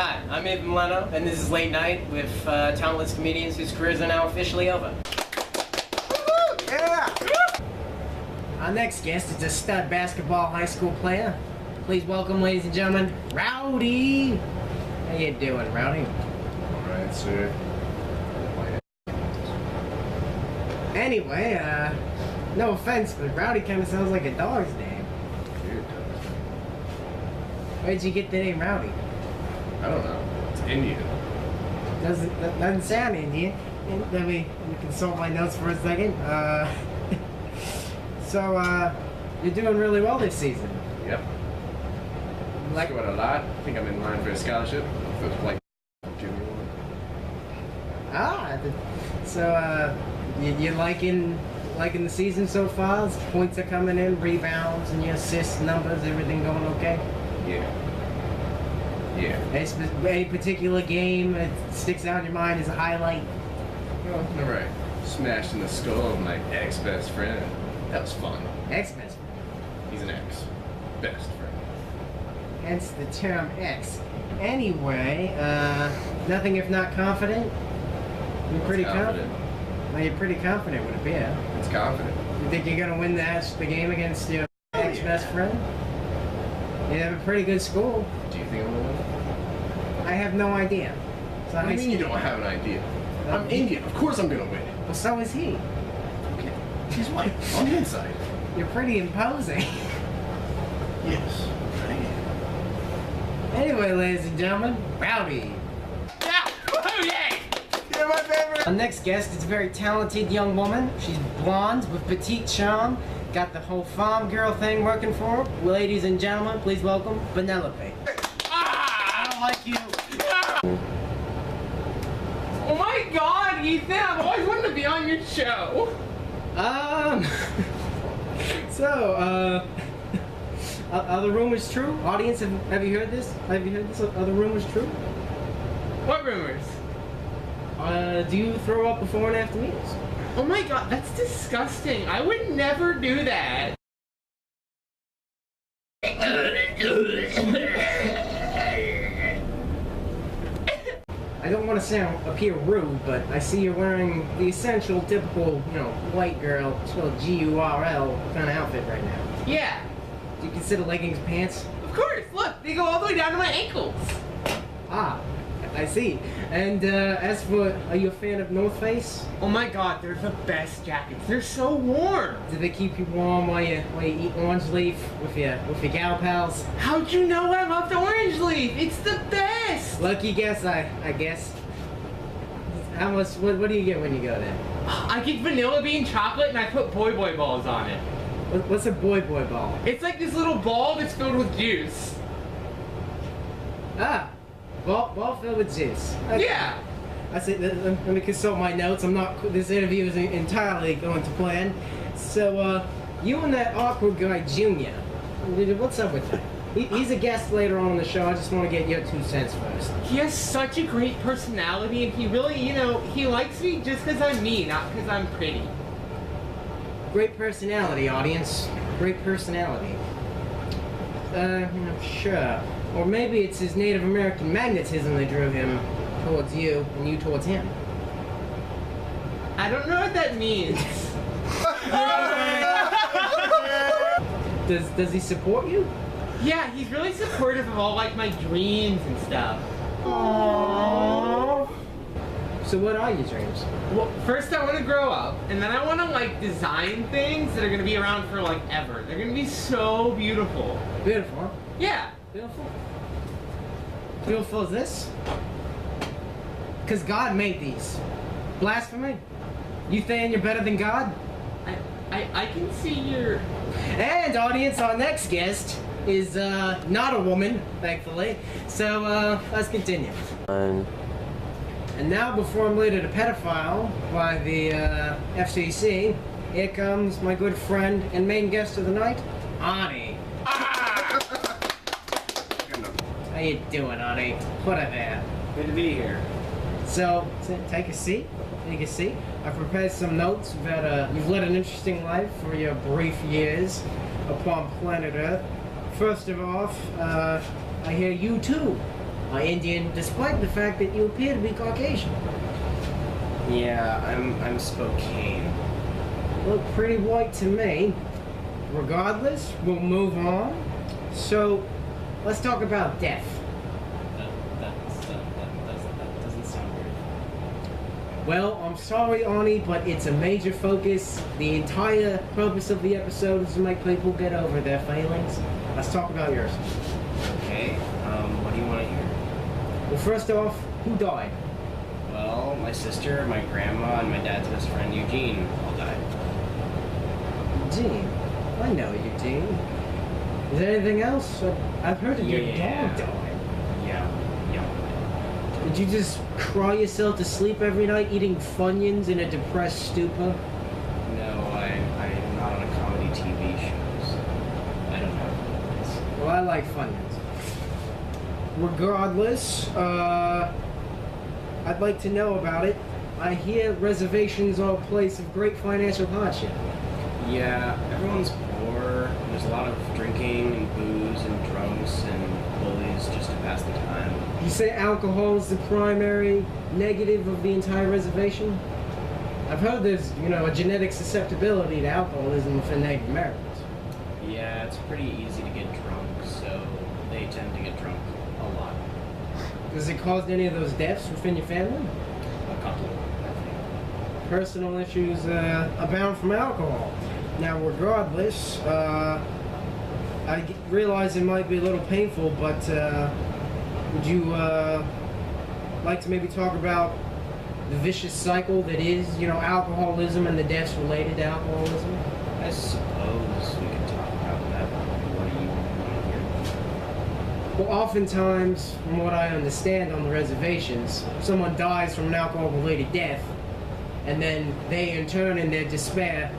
Hi, I'm Ethan Leno, and this is Late Night with talentless comedians whose careers are now officially over. Yeah! Our next guest is a stud basketball high school player. Please welcome, ladies and gentlemen, Rowdy! How you doing, Rowdy? Alright, sir. Anyway, no offense, but Rowdy kind of sounds like a dog's name. Dude, Where'd you get the name Rowdy? I don't know. It's Indian. Doesn't sound Indian. Let me consult my notes for a second. So, you're doing really well this season. Yep. Like what a lot. I think I'm in line for a scholarship. If it was like junior one. So, you liking the season so far? Points are coming in, rebounds, and your assist numbers, everything going okay? Yeah. Yeah. Any particular game that sticks out in your mind as a highlight? Well, never I smashed in the skull of my ex-best friend. That was fun. Ex-best friend? He's an ex-best friend. Hence the term ex. Anyway, nothing if not confident? You're pretty confident. Well, you're pretty confident with a beer. It's confident. You think you're gonna win the game against your ex-best friend? You have a pretty good school. Do you think I'm gonna win? I have no idea. So What do you mean you don't have an idea? I'm Indian. Of course I'm gonna win. Well, so is he. Okay. He's white. On the inside. You're pretty imposing. Yes. I am. Anyway, ladies and gentlemen, Rowdy. Yeah! Oh, yay! You're my favorite! Our next guest is a very talented young woman. She's blonde with petite charm. Got the whole farm girl thing working for her. Ladies and gentlemen, please welcome Penelope. Ah! I don't like you. Oh my god, Ethan, I've always wanted to be on your show. Are the rumors true? Audience, have you heard this? Have you heard this? Are the rumors true? What rumors? Do you throw up before and after meals? Oh my god, that's disgusting. I would never do that. I don't want to appear rude, but I see you're wearing the essential, typical, white girl, spelled G-U-R-L kind of outfit right now. Yeah, Do you consider leggings pants? of course. Look, they go all the way down to my ankles. Ah, I see. And as for, are you a fan of North Face? Oh my god, they're the best jackets. They're so warm. Do they keep you warm while you eat orange leaf with your gal pals? How'd you know I loved orange leaf? It's the best. Lucky guess, I guess. How much? What do you get when you go there? I get vanilla bean chocolate and I put boy balls on it. What's a boy ball? It's like this little ball that's filled with juice. Ah, ball filled with juice. Okay. Yeah. I said, let me consult my notes. This interview is entirely going to plan. So, you and that awkward guy, Junior, what's up with that? He's a guest later on in the show. I just want to get your 2 cents first. He has such a great personality, and he really, he likes me just because I'm me, not because I'm pretty. Great personality, audience. Great personality. Sure. Or maybe it's his Native American magnetism that drew him towards you, and you towards him. I don't know what that means. Does he support you? Yeah, he's really supportive of all, my dreams and stuff. Aww. So what are your dreams? Well, first I want to grow up, and then I want to, design things that are going to be around for, ever. They're going to be so beautiful. Beautiful, huh? Yeah. Beautiful. Beautiful as this? Because God made these. Blasphemy? You saying you're better than God? I can see your... And audience, our next guest is not a woman, thankfully. So let's continue. And now, before I'm laid at a pedophile by the FCC, here comes my good friend and main guest of the night, Ani. How you doing, Ani? Put her there. Good to be here. So, take a seat. Take a seat. I've prepared some notes about you've led an interesting life for your brief years upon planet Earth. First of all, I hear you too are Indian, despite the fact that you appear to be Caucasian. Yeah, I'm Spokane. Look pretty white to me. Regardless, we'll move on. So, let's talk about death. That doesn't sound very fun. Well, I'm sorry, Arnie, but it's a major focus. The entire purpose of the episode is to make people get over their feelings. Let's talk about yours. Okay, what do you want to hear? Well, first off, who died? Well, my sister, my grandma, and my dad's best friend Eugene all died. Eugene. I know Eugene. Is there anything else? I've heard of your dog died. Yeah. Did you just cry yourself to sleep every night eating Funyuns in a depressed stupor? No, I'm not on a comedy TV shows. I don't know. Well, I like Funyuns. Regardless, I'd like to know about it. I hear reservations are a place of great financial hardship. Yeah, everyone's poor. There's a lot of drinking and booze and drunks and bullies just to pass the time. You say alcohol is the primary negative of the entire reservation? I've heard there's, a genetic susceptibility to alcoholism for Native Americans. Yeah, it's pretty easy to get drunk, so they tend to get drunk a lot. Has it caused any of those within your family? A couple, I think. Personal issues abound from alcohol. Now, regardless, I realize it might be a little painful, but would you like to maybe talk about the vicious cycle that is, alcoholism and the deaths related to alcoholism? I suppose we could talk about that. What do you want to hear? Well, oftentimes, from what I understand on the reservations, someone dies from an alcohol-related death, and then they, in turn, in their despair,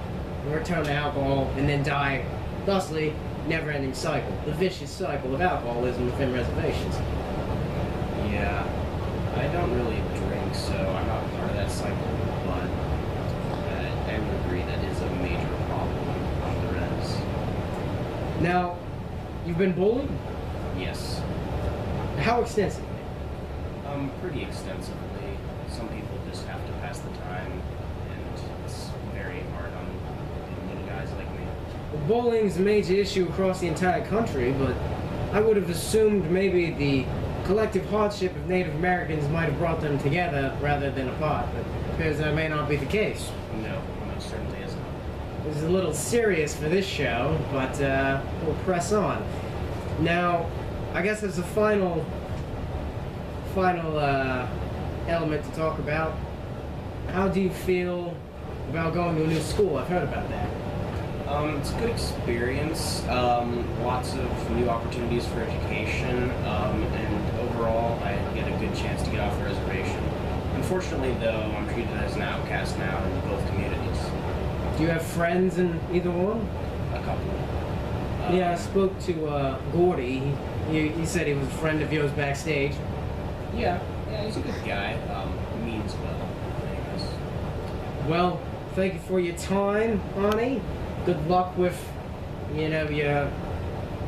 return to alcohol and then die, thusly, never-ending cycle. The vicious cycle of alcoholism within reservations. Yeah, I don't really drink, so I'm not part of that cycle, but I would agree that is a major problem on the res. Now, you've been bullied? Yes. How extensively? Pretty extensively. Some people just have to pass the time, and it's very hard on little guys like me. Well, bullying's a major issue across the entire country, but I would have assumed maybe the collective hardship of Native Americans might have brought them together rather than apart, but it appears that may not be the case. No, it certainly isn't. This is a little serious for this show, but we'll press on. Now, I guess as a final element to talk about, how do you feel about going to a new school? I've heard about that. It's a good experience. Lots of new opportunities for education, and overall, I get a good chance to get off the reservation. Unfortunately, though, I'm treated as an outcast now in both communities. Do you have friends in either one? A couple. Yeah, I spoke to Gordy. He said he was a friend of yours backstage. Yeah, he's a good guy. Means well. Anyways. Well, thank you for your time, Arnie. Good luck with, your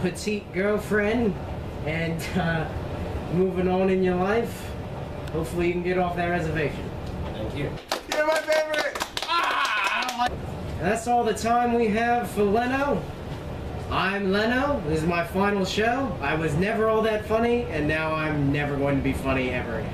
petite girlfriend and moving on in your life. Hopefully you can get off that reservation. Thank you. You're my favorite! And that's all the time we have for Leno. I'm Leno. This is my final show. I was never all that funny, and now I'm never going to be funny ever again.